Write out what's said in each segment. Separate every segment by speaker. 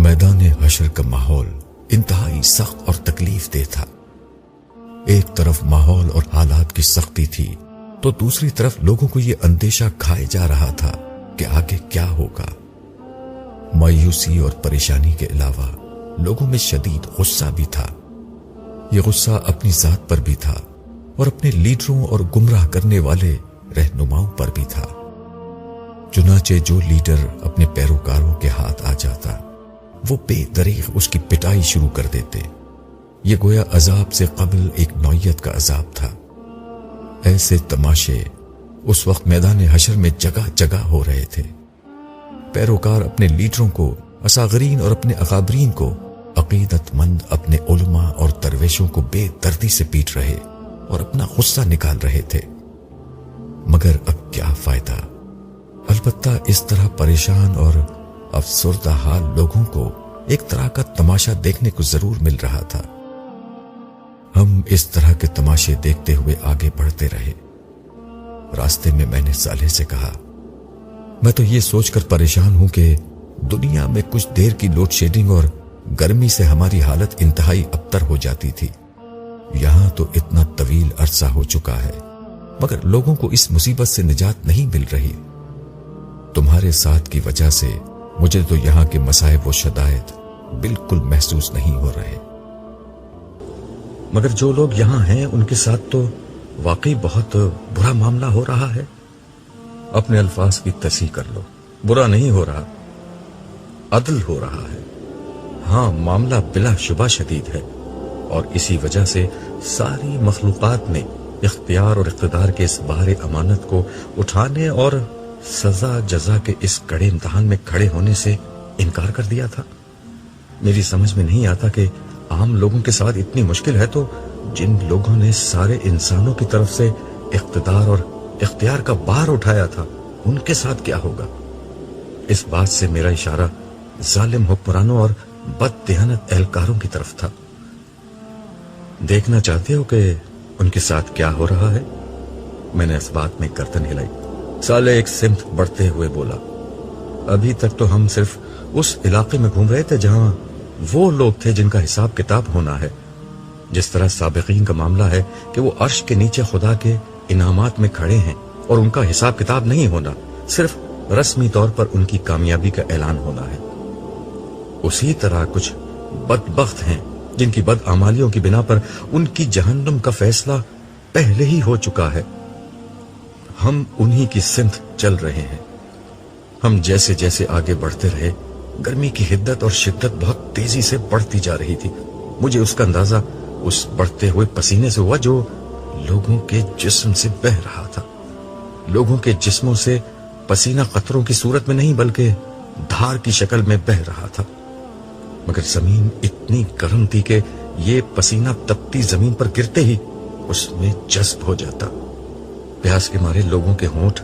Speaker 1: میدان حشر کا ماحول انتہائی سخت اور تکلیف دہ تھا۔ ایک طرف ماحول اور حالات کی سختی تھی تو دوسری طرف لوگوں کو یہ اندیشہ کھائے جا رہا تھا کہ آگے کیا ہوگا۔ مایوسی اور پریشانی کے علاوہ لوگوں میں شدید غصہ بھی تھا۔ یہ غصہ اپنی ذات پر بھی تھا اور اپنے لیڈروں اور گمراہ کرنے والے رہنماؤں پر بھی تھا۔ چنانچہ جو لیڈر اپنے پیروکاروں کے ہاتھ آ جاتا وہ بے دریغ اس کی پٹائی شروع کر دیتے۔ یہ گویا عذاب سے قبل ایک نوعیت کا عذاب تھا۔ ایسے تماشے اس وقت میدان حشر میں جگہ جگہ ہو رہے تھے۔ پیروکار اپنے لیڈروں کو، اصاغرین اور اپنے اکابرین کو، عقیدت مند اپنے علماء اور درویشوں کو بے دردی سے پیٹ رہے اور اپنا غصہ نکال رہے تھے۔ مگر اب کیا فائدہ؟ البتہ اس طرح پریشان اور افسردہ حال لوگوں کو ایک طرح کا تماشا دیکھنے کو ضرور مل رہا تھا۔ ہم اس طرح کے تماشے دیکھتے ہوئے آگے بڑھتے رہے۔ راستے میں میں نے صالح سے کہا، میں تو یہ سوچ کر پریشان ہوں کہ دنیا میں کچھ دیر کی لوڈ شیڈنگ اور گرمی سے ہماری حالت انتہائی ابتر ہو جاتی تھی۔ یہاں تو اتنا طویل عرصہ ہو چکا ہے مگر لوگوں کو اس مصیبت سے نجات نہیں مل رہی۔ تمہارے ساتھ کی وجہ سے مجھے تو یہاں کے مصائب و شدائد بالکل محسوس نہیں ہو رہے،
Speaker 2: مگر جو لوگ یہاں ہیں ان کے ساتھ تو واقعی بہت برا معاملہ ہو رہا ہے۔ اپنے الفاظ کی تصحیح کر لو، برا نہیں ہو رہا، عدل ہو رہا ہے۔ ہاں، معاملہ بلا شبہ شدید ہے اور اسی وجہ سے ساری مخلوقات نے اختیار اور اقتدار کے اس بار امانت کو اٹھانے اور سزا جزا کے اس کڑے امتحان میں کھڑے ہونے سے انکار کر دیا تھا۔ میری سمجھ میں نہیں آتا کہ عام لوگوں کے ساتھ اتنی مشکل ہے تو جن لوگوں نے سارے انسانوں کی طرف سے اقتدار اور اختیار کا بار اٹھایا تھا ان کے ساتھ کیا ہوگا۔ اس بات سے میرا اشارہ ظالم حکمرانوں اور بد دیانت اہلکاروں کی طرف تھا۔ دیکھنا چاہتے ہو کہ ان کے ساتھ کیا ہو رہا ہے؟ میں نے اس بات میں گردن ہلائی۔ صالح ایک سمت بڑھتے ہوئے بولا، ابھی تک تو ہم صرف اس علاقے میں گھوم رہے تھے جہاں وہ لوگ تھے جن کا حساب کتاب ہونا ہے۔ جس طرح سابقین کا معاملہ ہے کہ وہ عرش کے نیچے خدا کے انعامات میں کھڑے ہیں اور ان کا حساب کتاب نہیں ہونا، صرف رسمی طور پر ان کی کامیابی کا اعلان ہونا ہے، اسی طرح کچھ بدبخت ہیں جن کی بدعمالیوں کی بنا پر ان کی جہنم کا فیصلہ پہلے ہی ہو چکا ہے۔ ہم انہی کی سمت چل رہے ہیں۔ ہم جیسے جیسے آگے بڑھتے رہے گرمی کی حدت اور شدت بہت تیزی سے بڑھتی جا رہی تھی۔ مجھے اس کا اندازہ اس بڑھتے ہوئے پسینے سے ہوا جو لوگوں کے جسم سے بہہ رہا تھا۔ لوگوں کے جسموں سے پسینہ قطروں کی صورت میں نہیں بلکہ دھار کی شکل میں بہہ رہا تھا، مگر زمین اتنی گرم تھی کہ یہ پسینہ تپتی زمین پر گرتے ہی اس میں جذب ہو جاتا۔ پیاس کے مارے لوگوں کے ہونٹ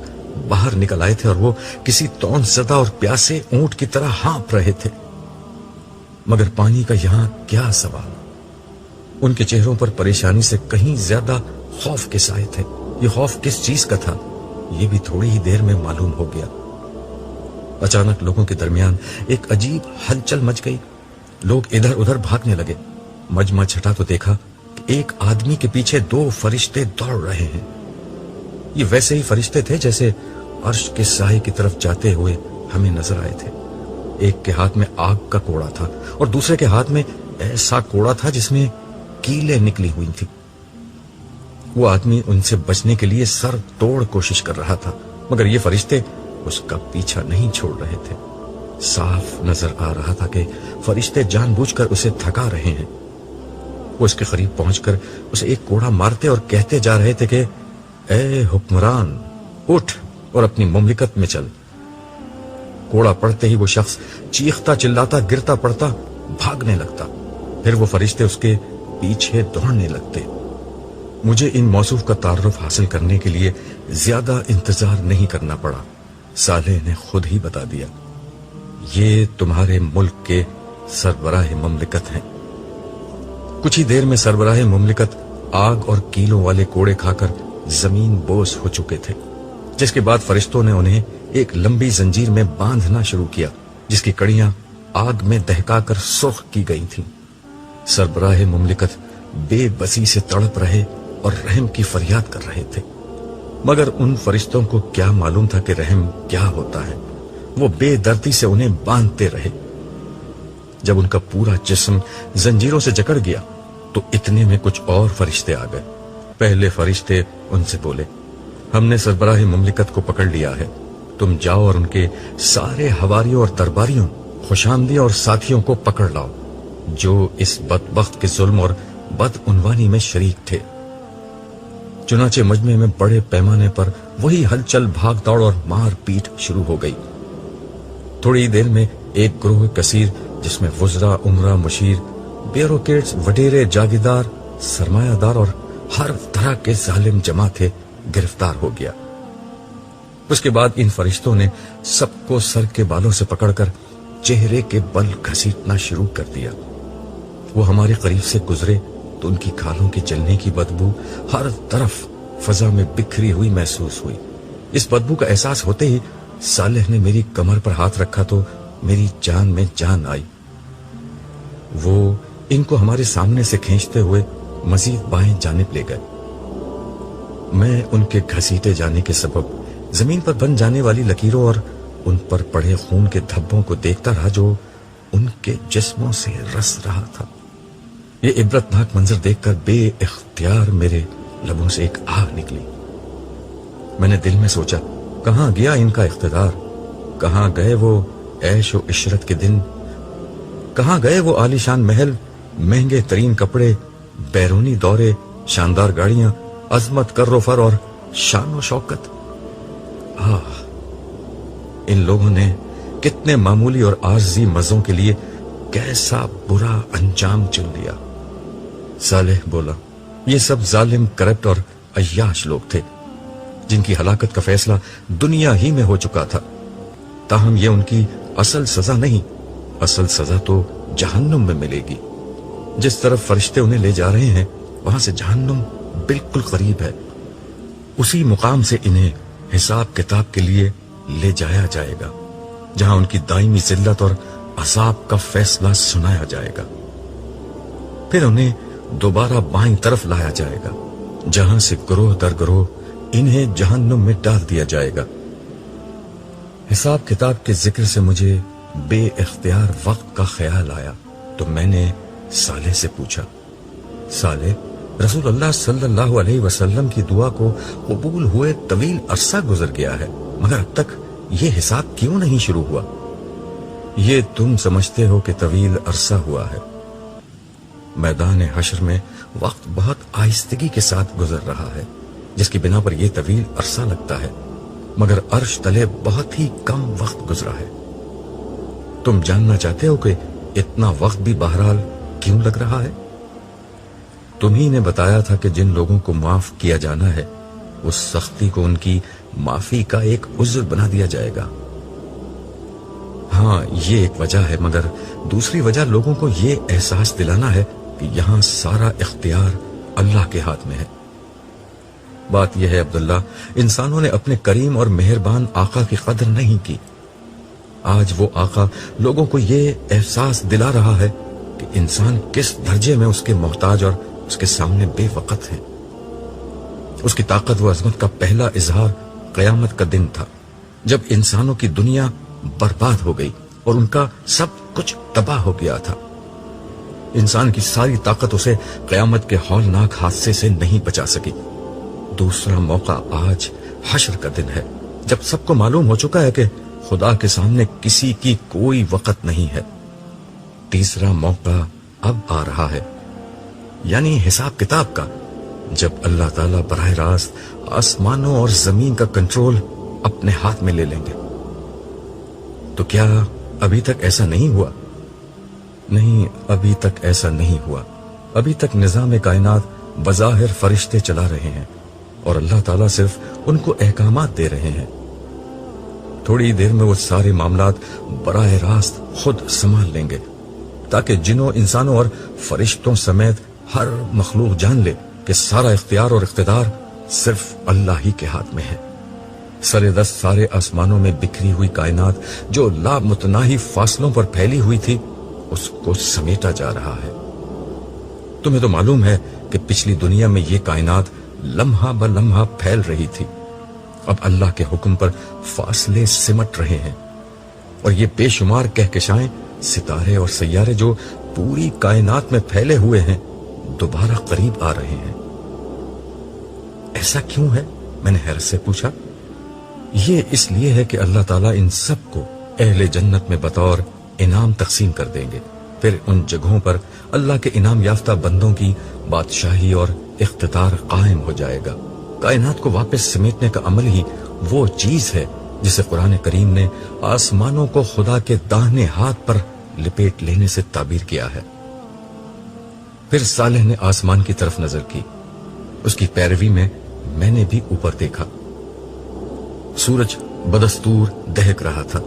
Speaker 2: باہر نکل آئے تھے اور وہ کسی طعن زدہ اور پیاسے اونٹ کی طرح ہانپ رہے تھے، مگر پانی کا یہاں کیا سوال۔ ان کے چہروں پر پریشانی سے کہیں زیادہ خوف کے سائے تھے۔ یہ خوف کس چیز کا تھا یہ بھی تھوڑی ہی دیر میں معلوم ہو گیا۔ اچانک لوگوں کے درمیان ایک عجیب ہلچل مچ گئی۔ لوگ ادھر ادھر بھاگنے لگے۔ مجمع چھٹا تو دیکھا کہ ایک آدمی کے پیچھے 2 فرشتے دوڑ رہے ہیں۔ یہ ویسے ہی فرشتے تھے جیسے عرش کے سائے کی طرف جاتے ہوئے ہمیں نظر آئے تھے۔ ایک کے ہاتھ میں آگ کا کوڑا تھا اور دوسرے کے ہاتھ میں ایسا کوڑا تھا جس میں کیلیں نکلی ہوئی تھی۔ وہ آدمی ان سے بچنے کے لیے سر توڑ کوشش کر رہا تھا، مگر یہ فرشتے اس کا پیچھا نہیں چھوڑ رہے تھے۔ صاف نظر آ رہا تھا کہ فرشتے جان بوجھ کر اسے تھکا رہے ہیں۔ وہ اس کے قریب پہنچ کر اسے ایک کوڑا مارتے اور کہتے جا رہے تھے کہ اے حکمران، اٹھ اور اپنی مملکت میں چل۔ کوڑا پڑتے ہی وہ شخص چیختا چلاتا گرتا پڑتا بھاگنے لگتا، پھر وہ فرشتے اس کے پیچھے دوڑنے لگتے۔ مجھے ان موصوف کا تعارف حاصل کرنے کے لیے زیادہ انتظار نہیں کرنا پڑا۔ صالح نے خود ہی بتا دیا، یہ تمہارے ملک کے سربراہ مملکت ہیں۔ کچھ ہی دیر میں سربراہ مملکت آگ اور کیلوں والے کوڑے کھا کر زمین بوس ہو چکے تھے، جس کے بعد فرشتوں نے انہیں ایک لمبی زنجیر میں باندھنا شروع کیا جس کی کڑیاں آگ میں دہکا کر سرخ کی گئی تھیں۔ سربراہ مملکت بے بسی سے تڑپ رہے اور رحم کی فریاد کر رہے تھے، مگر ان فرشتوں کو کیا معلوم تھا کہ رحم کیا ہوتا ہے۔ وہ بے دردی سے انہیں باندھتے رہے۔ جب ان کا پورا جسم زنجیروں سے جکڑ گیا تو اتنے میں کچھ اور فرشتے آ گئے۔ پہلے فرشتے ان سے بولے، ہم نے سربراہ مملکت کو پکڑ لیا ہے، تم جاؤ اور ان کے سارے حواریوں اور درباریوں، خوشامدی اور ساتھیوں کو پکڑ لاؤ جو اس بدبخت کے ظلم اور بدعنوانی میں شریک تھے۔ چنانچہ مجمع میں بڑے پیمانے پر وہی ہلچل، بھاگ دوڑ اور مار پیٹ شروع ہو گئی۔ تھوڑی دیر میں ایک گروہ کثیر جس میں وزراء، عمرا، مشیر، بیوروکریٹس، وڈیرے، جاگیردار، سرمایہ دار اور ہر طرح کے ظالم جمع تھے، گرفتار ہو گیا۔ اس کے بعد ان فرشتوں نے سب کو سر کے بالوں سے پکڑ کر چہرے کے بل گھسیٹنا شروع کر دیا۔ وہ ہمارے قریب سے گزرے تو ان کی کھالوں کے جلنے کی بدبو ہر طرف فضا میں بکھری ہوئی محسوس ہوئی۔ اس بدبو کا احساس ہوتے ہی صالح نے میری کمر پر ہاتھ رکھا تو میری جان میں جان آئی۔ وہ ان کو ہمارے سامنے سے کھینچتے ہوئے مزید بائیں جانب لے گئے۔ میں ان کے گھسیٹے جانے کے سبب زمین پر بن جانے والی لکیروں اور ان پر پڑے خون کے دھبوں کو دیکھتا رہا جو ان کے جسموں سے رس رہا تھا۔ یہ عبرتناک منظر دیکھ کر بے اختیار میرے لبوں سے ایک آہ نکلی۔ میں نے دل میں سوچا، کہاں گیا ان کا اقتدار؟ کہاں گئے وہ عیش و عشرت کے دن؟ کہاں گئے وہ عالیشان محل، مہنگے ترین کپڑے، بیرونی دورے، شاندار گاڑیاں، عظمت، کر و فر اور شان و شوکت؟ ان لوگوں نے کتنے معمولی اور عارضی مزوں کے لیے کیسا برا انجام چن لیا۔ صالح بولا، یہ سب ظالم، کرپٹ اور عیاش لوگ تھے جن کی ہلاکت کا فیصلہ دنیا ہی میں ہو چکا تھا۔ تاہم یہ ان کی اصل سزا نہیں، اصل سزا تو جہنم میں ملے گی۔ جس طرف فرشتے انہیں لے جا رہے ہیں وہاں سے جہنم بالکل قریب ہے۔ اسی مقام سے انہیں حساب کتاب کے لیے لے جایا جائے گا، جہاں ان کی دائمی ذلت اور عذاب کا فیصلہ سنایا جائے گا۔ پھر انہیں دوبارہ بائیں طرف لایا جائے گا، جہاں سے گروہ در گروہ انہیں جہنم میں ڈال دیا جائے گا۔ حساب کتاب کے ذکر سے مجھے بے اختیار وقت کا خیال آیا تو میں نے صالح سے پوچھا، صالح، رسول اللہ صلی اللہ علیہ وسلم کی دعا کو قبول ہوئے طویل عرصہ گزر گیا ہے، مگر اب تک یہ حساب کیوں نہیں شروع ہوا؟ یہ تم سمجھتے ہو کہ طویل عرصہ ہوا ہے، میدان حشر میں وقت بہت آہستگی کے ساتھ گزر رہا ہے، جس کی بنا پر یہ طویل عرصہ لگتا ہے، مگر عرش تلے بہت ہی کم وقت گزرا ہے۔ تم جاننا چاہتے ہو کہ اتنا وقت بھی بہرحال کیوں لگ رہا ہے؟ تم ہی نے بتایا تھا کہ جن لوگوں کو معاف کیا جانا ہے اس سختی کو ان کی معافی کا ایک عذر بنا دیا جائے گا۔ ہاں، یہ ایک وجہ ہے، مگر دوسری وجہ لوگوں کو یہ احساس دلانا ہے کہ یہاں سارا اختیار اللہ کے ہاتھ میں ہے۔ بات یہ ہے عبداللہ، انسانوں نے اپنے کریم اور مہربان آقا کی قدر نہیں کی۔ آج وہ آقا لوگوں کو یہ احساس دلا رہا ہے کہ انسان کس درجے میں اس کے محتاج اور اس کے سامنے بے وقت ہے۔ اس کی طاقت و عظمت کا پہلا اظہار قیامت کا دن تھا، جب انسانوں کی دنیا برباد ہو گئی اور ان کا سب کچھ تباہ ہو گیا تھا۔ انسان کی ساری طاقت اسے قیامت کے ہولناک حادثے سے نہیں بچا سکی۔ دوسرا موقع آج حشر کا دن ہے، جب سب کو معلوم ہو چکا ہے کہ خدا کے سامنے کسی کی کوئی وقت نہیں ہے۔ تیسرا موقع اب آ رہا ہے، یعنی حساب کتاب کا، جب اللہ تعالیٰ براہ راست آسمانوں اور زمین کا کنٹرول اپنے ہاتھ میں لے لیں گے۔ تو کیا ابھی تک ایسا نہیں ہوا؟ نہیں، ابھی تک ایسا نہیں ہوا۔ ابھی تک نظام کائنات بظاہر فرشتے چلا رہے ہیں اور اللہ تعالیٰ صرف ان کو احکامات دے رہے ہیں۔ تھوڑی دیر میں وہ سارے معاملات براہ راست خود سنبھال لیں گے، تاکہ جنوں، انسانوں اور فرشتوں سمیت ہر مخلوق جان لے کہ سارا اختیار اور اقتدار صرف اللہ ہی کے ہاتھ میں ہے۔ سرے دست سارے آسمانوں میں بکھری ہوئی کائنات جو لامتناہی فاصلوں پر پھیلی ہوئی تھی اس کو سمیٹا جا رہا ہے۔ تمہیں تو معلوم ہے کہ پچھلی دنیا میں یہ کائنات لمحہ بلمحہ پھیل رہی تھی، اب اللہ کے حکم پر فاصلے سمٹ رہے ہیں، اور یہ بے شمار کہکشائیں، ستارے اور سیارے جو پوری کائنات میں پھیلے ہوئے ہیں دوبارہ قریب آ رہے ہیں۔ ایسا کیوں ہے؟ میں نے حیرت سے پوچھا۔ یہ اس لیے ہے کہ اللہ تعالیٰ ان سب کو اہل جنت میں بطور انعام تقسیم کر دیں گے، پھر ان جگہوں پر اللہ کے انعام یافتہ بندوں کی بادشاہی اور اقتدار قائم ہو جائے گا۔ کائنات کو واپس سمیٹنے کا عمل ہی وہ چیز ہے جسے قرآن کریم نے آسمانوں کو خدا کے داہنے ہاتھ پر لپیٹ لینے سے تعبیر کیا ہے۔ پھر صالح نے آسمان کی طرف نظر کی، اس کی پیروی میں نے بھی اوپر دیکھا۔ سورج بدستور دہک رہا تھا۔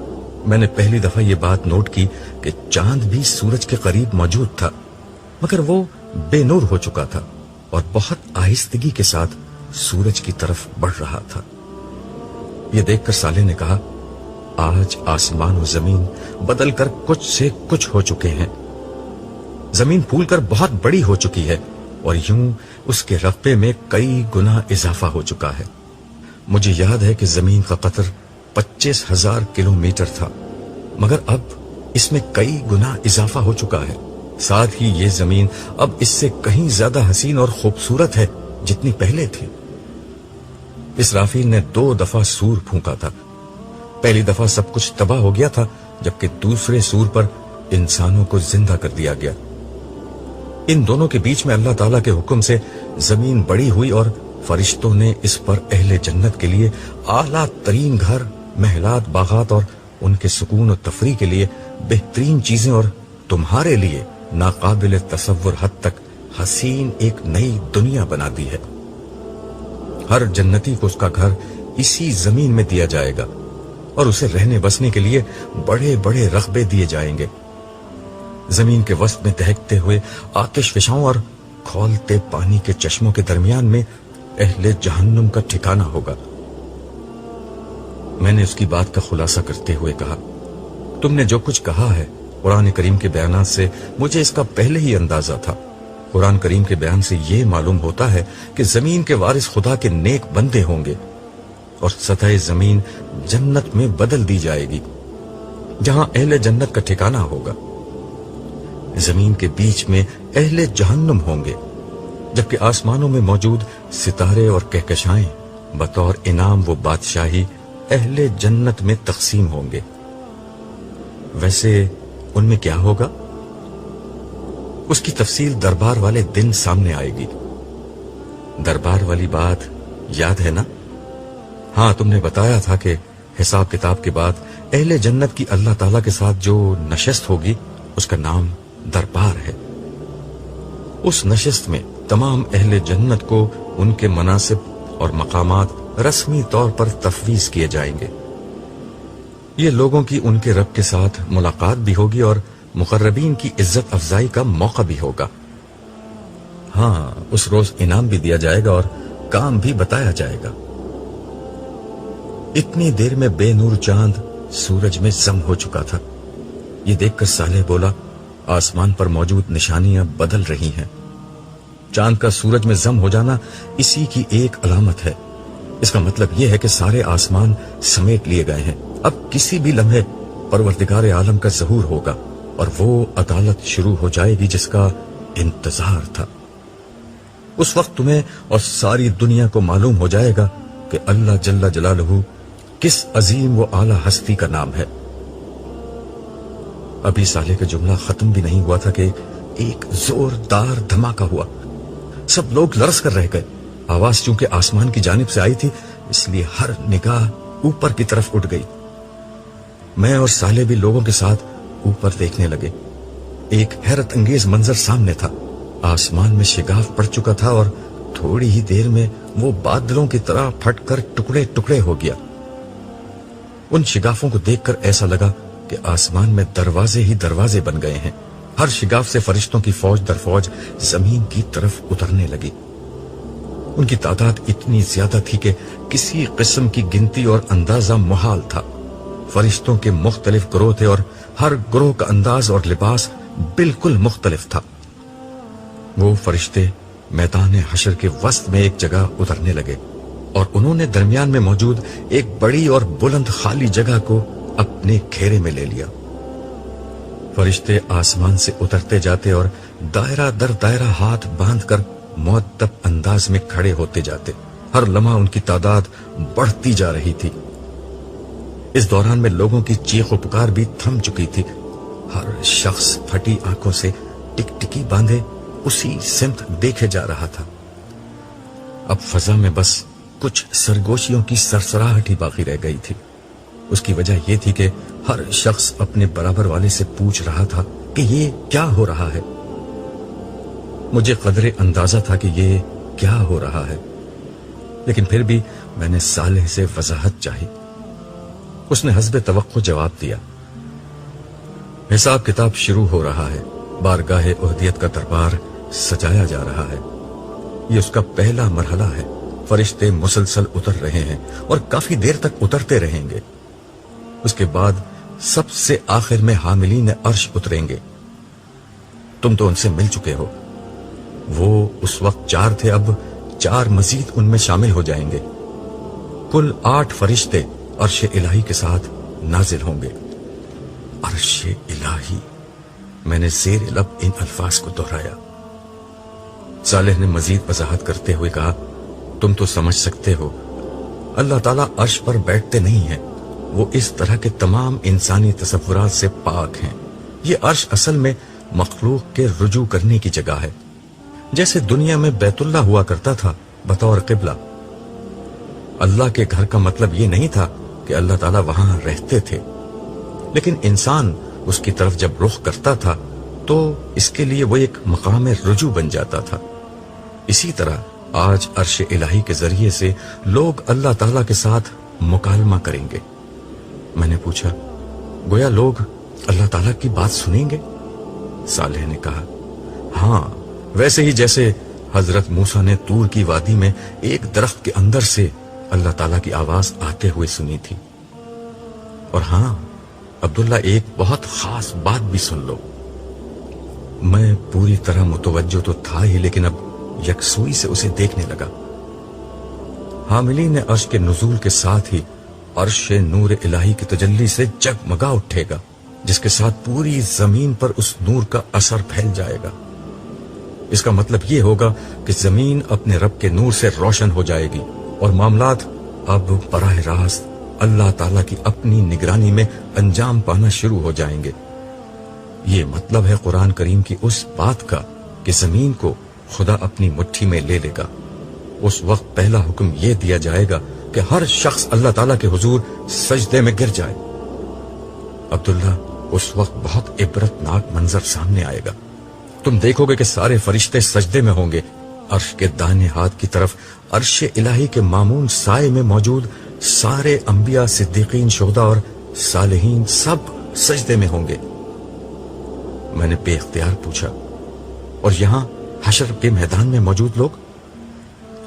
Speaker 2: میں نے پہلی دفعہ یہ بات نوٹ کی کہ چاند بھی سورج کے قریب موجود تھا، مگر وہ بے نور ہو چکا تھا اور بہت آہستگی کے ساتھ سورج کی طرف بڑھ رہا تھا۔ یہ دیکھ کر صالح نے کہا، آج آسمان و زمین بدل کر کچھ سے کچھ ہو چکے ہیں۔ زمین پھول کر بہت بڑی ہو چکی ہے اور یوں اس کے رقبے میں کئی گنا اضافہ ہو چکا ہے۔ مجھے یاد ہے کہ زمین کا قطر 25,000 کلومیٹر تھا، مگر اب اس میں کئی گنا اضافہ ہو چکا ہے۔ ساتھ ہی یہ زمین اب اس سے کہیں زیادہ حسین اور خوبصورت ہے جتنی پہلے تھی۔ اسرافیل نے 2 دفعہ سور پھونکا تھا۔ پہلی دفعہ سب کچھ تباہ ہو گیا تھا، جبکہ دوسرے سور پر انسانوں کو زندہ کر دیا گیا۔ ان دونوں کے بیچ میں اللہ تعالیٰ کے حکم سے زمین بڑی ہوئی اور فرشتوں نے اس پر اہل جنت کے لیے اعلیٰ ترین گھر، محلات، باغات اور ان کے سکون و تفریح کے لیے بہترین چیزیں اور تمہارے لیے ناقابل تصور حد تک حسین ایک نئی دنیا بنا دی ہے۔ ہر جنتی کو اس کا گھر اسی زمین میں دیا جائے گا اور اسے رہنے بسنے کے لیے بڑے بڑے رقبے دیے جائیں گے۔ زمین کے وسط میں دہکتے ہوئے آتش فشاں اور کھولتے پانی کے چشموں کے درمیان میں اہل جہنم کا ٹھکانہ ہوگا۔ میں نے اس کی بات کا خلاصہ کرتے ہوئے کہا، تم نے جو کچھ کہا ہے قرآن کریم کے بیانات سے مجھے اس کا پہلے ہی اندازہ تھا۔ قرآن کریم کے بیان سے یہ معلوم ہوتا ہے کہ زمین کے وارث خدا کے نیک بندے ہوں گے اور سطح زمین جنت میں بدل دی جائے گی جہاں اہل جنت کا ٹھکانہ ہوگا۔ زمین کے بیچ میں اہل جہنم ہوں گے، جبکہ آسمانوں میں موجود ستارے اور کہکشائیں بطور انعام و بادشاہی اہل جنت میں تقسیم ہوں گے۔ ویسے ان میں کیا ہوگا؟ اس کی تفصیل دربار والے دن سامنے آئے گی۔ دربار والی بات یاد ہے نا؟ ہاں، تم نے بتایا تھا کہ حساب کتاب کے بعد اہل جنت کی اللہ تعالیٰ کے ساتھ جو نشست ہوگی اس کا نام دربار ہے۔ اس نشست میں تمام اہل جنت کو ان کے مناصب اور مقامات رسمی طور پر تفویض کیے جائیں گے۔ یہ لوگوں کی ان کے رب کے ساتھ ملاقات بھی ہوگی اور مقربین کی عزت افزائی کا موقع بھی ہوگا۔ ہاں، اس روز انعام بھی دیا جائے گا اور کام بھی بتایا جائے گا۔ اتنی دیر میں بے نور چاند سورج میں ضم ہو چکا تھا۔ یہ دیکھ کر صالح بولا، آسمان پر موجود نشانیاں بدل رہی ہیں۔ چاند کا سورج میں ضم ہو جانا اسی کی ایک علامت ہے۔ اس کا مطلب یہ ہے کہ سارے آسمان سمیٹ لیے گئے ہیں۔ اب کسی بھی لمحے پروردگار عالم کا ظہور ہوگا اور وہ عدالت شروع ہو جائے گی جس کا انتظار تھا۔ اس وقت تمہیں اور ساری دنیا کو معلوم ہو جائے گا کہ اللہ جل جلالہ کس عظیم و اعلی ہستی کا نام ہے۔ ابھی صالح کا جملہ ختم بھی نہیں ہوا تھا کہ ایک زوردار دھماکہ ہوا۔ سب لوگ لرز کر رہ گئے۔ آواز چونکہ آسمان کی جانب سے آئی تھی اس لیے ہر نگاہ اوپر کی طرف اٹھ گئی۔ میں اور صالح بھی لوگوں کے ساتھ اوپر دیکھنے لگے۔ ایک حیرت انگیز منظر سامنے تھا۔ آسمان میں شگاف پڑ چکا تھا اور تھوڑی ہی دیر میں وہ بادلوں کی طرح پھٹ کر ٹکڑے ٹکڑے ہو گیا۔ ان شگافوں کو دیکھ کر ایسا لگا کہ آسمان میں دروازے ہی دروازے بن گئے ہیں۔ ہر شگاف سے فرشتوں کی فوج در فوج زمین کی طرف اترنے لگی۔ ان کی تعداد اتنی زیادہ تھی کہ کسی قسم کی گنتی اور اندازہ محال تھا۔ فرشتوں کے مختلف گروہ تھے اور ہر گروہ کا انداز اور لباس بالکل مختلف تھا۔ وہ فرشتے میدان حشر کے وسط میں ایک جگہ اترنے لگے اور انہوں نے درمیان میں موجود ایک بڑی اور بلند خالی جگہ کو اپنے گھیرے میں لے لیا۔ فرشتے آسمان سے اترتے جاتے اور دائرہ در دائرہ ہاتھ باندھ کر معدب انداز میں کھڑے ہوتے جاتے۔ ہر لمحہ ان کی تعداد بڑھتی جا رہی تھی۔ اس دوران میں لوگوں کی چیخ و پکار بھی تھم چکی تھی۔ ہر شخص پھٹی آنکھوں سے ٹک ٹکی باندھے اسی سمت دیکھے جا رہا تھا۔ اب فضا میں بس کچھ سرگوشیوں کی سرسراہٹ ہی باقی رہ گئی تھی۔ اس کی وجہ یہ تھی کہ ہر شخص اپنے برابر والے سے پوچھ رہا تھا کہ یہ کیا ہو رہا ہے۔ مجھے قدرے اندازہ تھا کہ یہ کیا ہو رہا ہے، لیکن پھر بھی میں نے صالح سے وضاحت چاہی۔ اس نے حسب توقع جواب دیا، حساب کتاب شروع ہو رہا ہے، بارگاہ اہدیت کا دربار سجایا جا رہا ہے، یہ اس کا پہلا مرحلہ ہے۔ فرشتے مسلسل اتر رہے ہیں اور کافی دیر تک اترتے رہیں گے۔ اس کے بعد سب سے آخر میں حاملین عرش اتریں گے۔ تم تو ان سے مل چکے ہو، وہ اس وقت 4 تھے، اب 4 مزید ان میں شامل ہو جائیں گے۔ کل 8 فرشتے عرش الہی کے ساتھ نازل ہوں گے۔ عرش الہی، میں نے زیر لب ان الفاظ کو دہرایا۔ صالح نے مزید وضاحت کرتے ہوئے کہا، تم تو سمجھ سکتے ہو اللہ تعالیٰ عرش پر بیٹھتے نہیں ہیں، وہ اس طرح کے تمام انسانی تصورات سے پاک ہیں۔ یہ عرش اصل میں مخلوق کے رجوع کرنے کی جگہ ہے، جیسے دنیا میں بیت اللہ ہوا کرتا تھا بطور قبلہ۔ اللہ کے گھر کا مطلب یہ نہیں تھا کہ اللہ تعالیٰ وہاں رہتے تھے، لیکن انسان اس کی طرف جب رخ کرتا تھا تو اس کے لیے وہ ایک مقام رجوع بن جاتا تھا۔ اسی طرح آج عرش الہی کے ذریعے سے لوگ اللہ تعالیٰ کے ساتھ مکالمہ کریں گے۔ میں نے پوچھا، گویا لوگ اللہ تعالیٰ کی بات سنیں گے؟ صالح نے کہا، ہاں، ویسے ہی جیسے حضرت موسیٰ نے طور کی وادی میں ایک درخت کے اندر سے اللہ تعالیٰ کی آواز آتے ہوئے سنی تھی۔ اور ہاں عبداللہ، ایک بہت خاص بات بھی سن لو۔ میں پوری طرح متوجہ تو تھا ہی، لیکن اب یکسوئی سے اسے دیکھنے لگا۔ حاملین عرش کے نزول کے ساتھ ہی عرش نور الہی کی تجلی سے جگمگا اٹھے گا، جس کے ساتھ پوری زمین پر اس نور کا اثر پھیل جائے گا۔ اس کا مطلب یہ ہوگا کہ زمین اپنے رب کے نور سے روشن ہو جائے گی اور معاملات اب براہ راست اللہ تعالیٰ کی اپنی نگرانی میں انجام پانا شروع ہو جائیں گے۔ یہ مطلب ہے قرآن کریم کی اس بات کا کہ زمین کو خدا اپنی مٹھی میں لے لے گا۔ اس وقت پہلا حکم یہ دیا جائے گا کہ ہر شخص اللہ تعالیٰ کے حضور سجدے میں گر جائے۔ عبداللہ، اس وقت بہت عبرتناک منظر سامنے آئے گا۔ تم دیکھو گے کہ سارے فرشتے سجدے میں ہوں گے۔ عرش کے دائیں ہاتھ کی طرف عرش الہی کے مامون سائے میں موجود سارے انبیاء، صدیقین، شہداء اور صالحین سب سجدے میں ہوں گے۔ میں نے بے اختیار پوچھا، اور یہاں حشر کے میدان میں موجود لوگ؟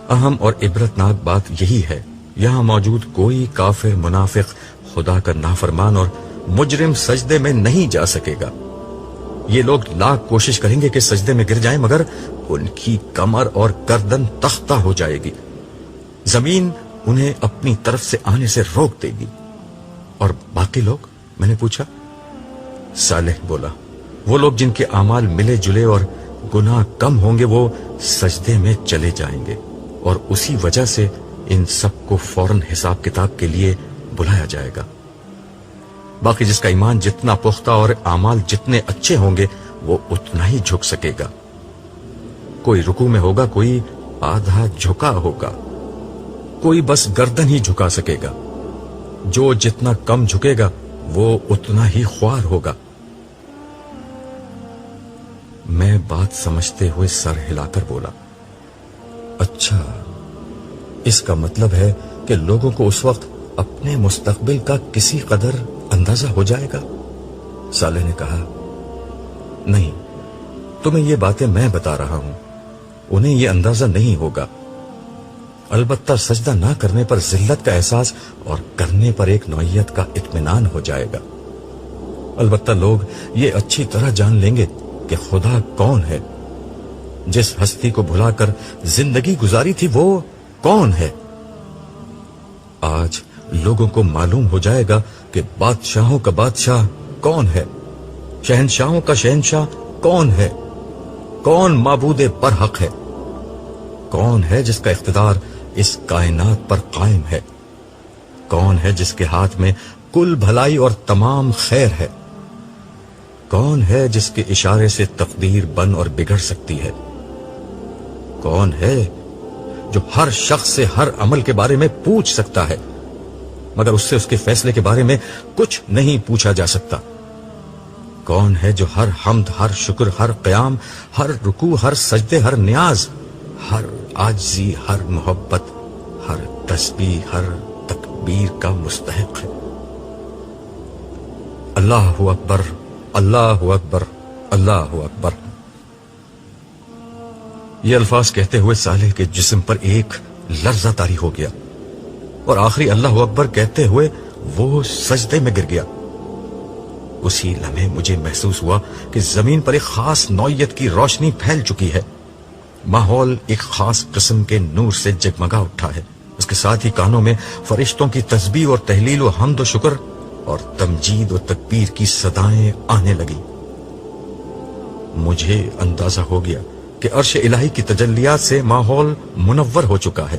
Speaker 2: اہم اور عبرتناک بات یہی ہے، یہاں موجود کوئی کافر، منافق، خدا کا نافرمان اور مجرم سجدے میں نہیں جا سکے گا۔ یہ لوگ لاکھ کوشش کریں گے کہ سجدے میں گر جائیں، مگر ان کی کمر اور گردن تختہ ہو جائے گی۔ زمین انہیں اپنی طرف سے آنے سے روک دے گی۔ اور باقی لوگ؟ میں نے پوچھا۔ صالح بولا، وہ لوگ جن کے اعمال ملے جلے اور گناہ کم ہوں گے وہ سجدے میں چلے جائیں گے، اور اسی وجہ سے ان سب کو فوراً حساب کتاب کے لیے بلایا جائے گا۔ باقی جس کا ایمان جتنا پختہ اور اعمال جتنے اچھے ہوں گے وہ اتنا ہی جھک سکے گا۔ کوئی رکوع میں ہوگا، کوئی آدھا جھکا ہوگا، کوئی بس گردن ہی جھکا سکے گا۔ جو جتنا کم جھکے گا وہ اتنا ہی خوار ہوگا۔ میں بات سمجھتے ہوئے سر ہلا کر بولا، اچھا، اس کا مطلب ہے کہ لوگوں کو اس وقت اپنے مستقبل کا کسی قدر اندازہ ہو جائے گا؟ صالح نے کہا، نہیں، تمہیں یہ باتیں میں بتا رہا ہوں، انہیں یہ اندازہ نہیں ہوگا۔ البتہ سجدہ نہ کرنے پر ذلت کا احساس اور کرنے پر ایک نوعیت کا اطمینان ہو جائے گا۔ البتہ لوگ یہ اچھی طرح جان لیں گے کہ خدا کون ہے، جس ہستی کو بھلا کر زندگی گزاری تھی وہ کون ہے۔ آج لوگوں کو معلوم ہو جائے گا کہ بادشاہوں کا بادشاہ کون ہے، شہنشاہوں کا شہنشاہ کون ہے، کون معبود برحق ہے، کون ہے جس کا اقتدار اس کائنات پر قائم ہے، کون ہے جس کے ہاتھ میں کل بھلائی اور تمام خیر ہے، کون ہے جس کے اشارے سے تقدیر بن اور بگڑ سکتی ہے، کون ہے جو ہر شخص سے ہر عمل کے بارے میں پوچھ سکتا ہے مگر اس سے اس کے فیصلے کے بارے میں کچھ نہیں پوچھا جا سکتا، کون ہے جو ہر حمد، ہر شکر، ہر قیام، ہر رکوع، ہر سجدے، ہر نیاز، ہر عاجزی، ہر محبت، ہر تسبیح، ہر تکبیر کا مستحق ہے۔ اللہ اکبر، اللہ اکبر، اللہ اکبر۔ یہ الفاظ کہتے ہوئے صالح کے جسم پر ایک لرزہ طاری ہو گیا اور آخری اللہ اکبر کہتے ہوئے وہ سجدے میں گر گیا۔ اسی لمحے مجھے محسوس ہوا کہ زمین پر ایک خاص نوعیت کی روشنی پھیل چکی ہے، ماحول ایک خاص قسم کے نور سے جگمگا اٹھا ہے، اس کے ساتھ ہی کانوں میں فرشتوں کی تسبیح اور تہلیل و حمد و شکر اور تمجید و تکبیر کی صدائیں آنے لگی۔ مجھے اندازہ ہو گیا کہ عرش الہی کی تجلیات سے ماحول منور ہو چکا ہے،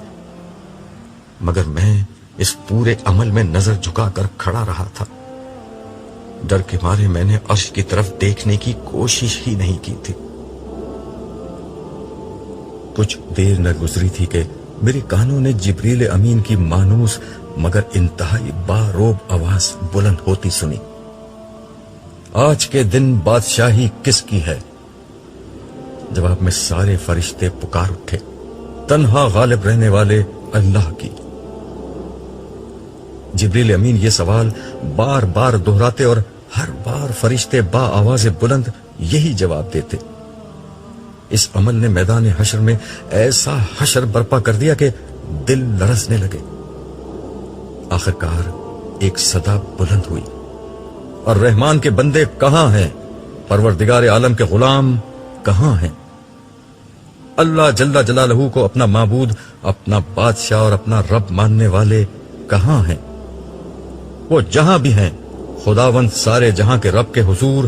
Speaker 2: مگر میں اس پورے عمل میں نظر جھکا کر کھڑا رہا تھا۔ ڈر کے مارے میں نے عرش کی طرف دیکھنے کی کوشش ہی نہیں کی تھی۔ کچھ دیر نہ گزری تھی کہ میرے کانوں نے جبریل امین کی مانوس مگر انتہائی باروب آواز بلند ہوتی سنی، آج کے دن بادشاہی کس کی ہے؟ جواب میں سارے فرشتے پکار اٹھے، تنہا غالب رہنے والے اللہ کی۔ جبریل امین یہ سوال بار بار دہراتے اور ہر بار فرشتے با آواز بلند یہی جواب دیتے۔ اس عمل نے میدان حشر میں ایسا حشر برپا کر دیا کہ دل لرزنے لگے۔ آخرکار ایک صدا بلند ہوئی، اور رحمان کے بندے کہاں ہیں؟ پروردگار عالم کے غلام کہاں ہیں؟ اللہ جل جلالہ کو اپنا معبود، اپنا بادشاہ اور اپنا رب ماننے والے کہاں ہیں؟ وہ جہاں بھی ہیں خداوند سارے جہاں کے رب کے حضور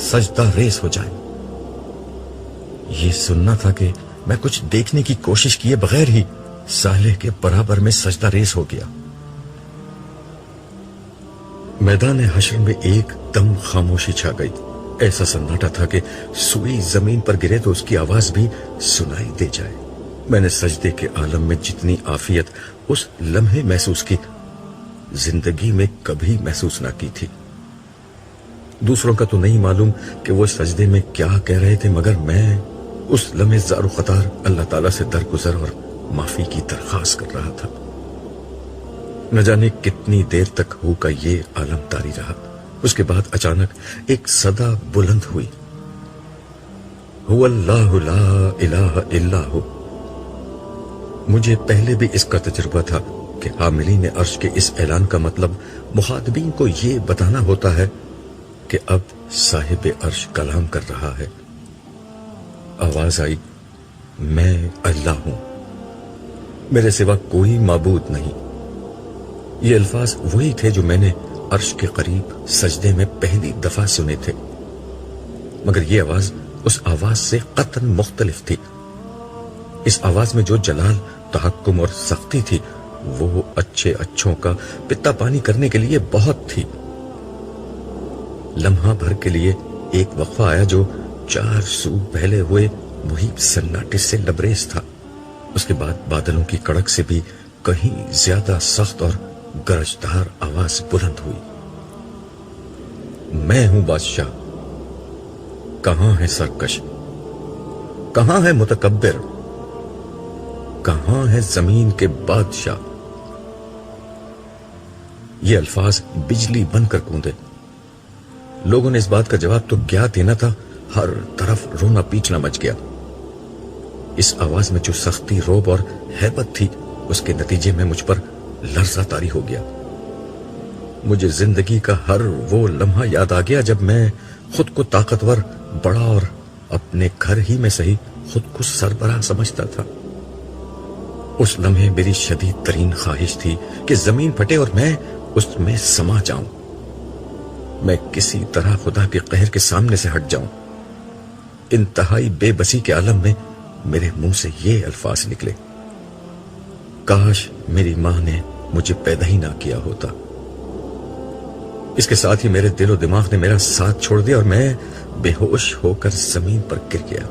Speaker 2: سجدہ ریز ہو جائیں۔ یہ سننا تھا کہ میں کچھ دیکھنے کی کوشش کیے بغیر ہی صالح کے برابر میں سجدہ ریز ہو گیا۔ میدان حشر میں ایک دم خاموشی چھا گئی، ایسا سناٹا تھا کہ سوئی زمین پر گرے تو اس کی آواز بھی سنائی دے جائے۔ میں نے سجدے کے عالم میں جتنی عافیت اس لمحے محسوس کی، زندگی میں کبھی محسوس نہ کی تھی۔ دوسروں کا تو نہیں معلوم کہ وہ سجدے میں کیا کہہ رہے تھے، مگر میں اس لمحے زار و خطار اللہ تعالیٰ سے درگزر اور معافی کی درخواست کر رہا تھا۔ نہ جانے کتنی دیر تک ہو کا یہ عالم طاری رہا۔ اس کے بعد اچانک ایک صدا بلند ہوئی، هو اللہ لا الہ الا ہو۔ مجھے پہلے بھی اس کا تجربہ تھا کہ حاملین عرش کے اس اعلان کا مطلب مخاطبین کو یہ بتانا ہوتا ہے کہ اب صاحب عرش کلام کر رہا ہے۔ آواز آئی، میں اللہ ہوں، میرے سوا کوئی معبود نہیں۔ یہ الفاظ وہی تھے جو میں نے عرش کے قریب سجدے میں پہلی دفعہ سنے تھے، مگر یہ آواز اس آواز سے قطعاً مختلف تھی۔ اس آواز میں جو جلال، تحکم اور سختی تھی وہ اچھے اچھوں کا پتا پانی کرنے کے لیے بہت تھی۔ لمحہ بھر کے لیے ایک وقفہ آیا جو چار سو پھیلے ہوئے محیط سناٹے سے لبریز تھا۔ اس کے بعد بادلوں کی کڑک سے بھی کہیں زیادہ سخت اور گرجدار آواز بلند ہوئی، میں ہوں بادشاہ، کہاں ہے سرکش، کہاں ہے متکبر، کہاں ہے زمین کے بادشاہ؟ یہ الفاظ بجلی بن کر گونجے۔ لوگوں نے اس بات کا جواب تو کیا دینا تھا، ہر طرف رونا پیٹنا مچ گیا۔ اس آواز میں جو سختی، روب اور ہیبت تھی اس کے نتیجے میں مجھ پر لرزہ طاری ہو گیا. مجھے زندگی کا ہر وہ لمحہ یاد آ گیا جب میں خود کو طاقتور، بڑا اور اپنے گھر ہی میں صحیح خود کو سربراہ سمجھتا تھا. اس لمحے میری شدید ترین خواہش تھی کہ زمین پھٹے اور میں اس میں سما جاؤں. میں کسی طرح خدا کے قہر کے سامنے سے ہٹ جاؤں. انتہائی بے بسی کے عالم میں میرے منہ سے یہ الفاظ نکلے: کاش میری ماں نے مجھے پیدا ہی نہ کیا ہوتا. اس کے ساتھ ہی میرے دل و دماغ نے میرا ساتھ چھوڑ دیا اور میں بے ہوش ہو کر زمین پر گر گیا.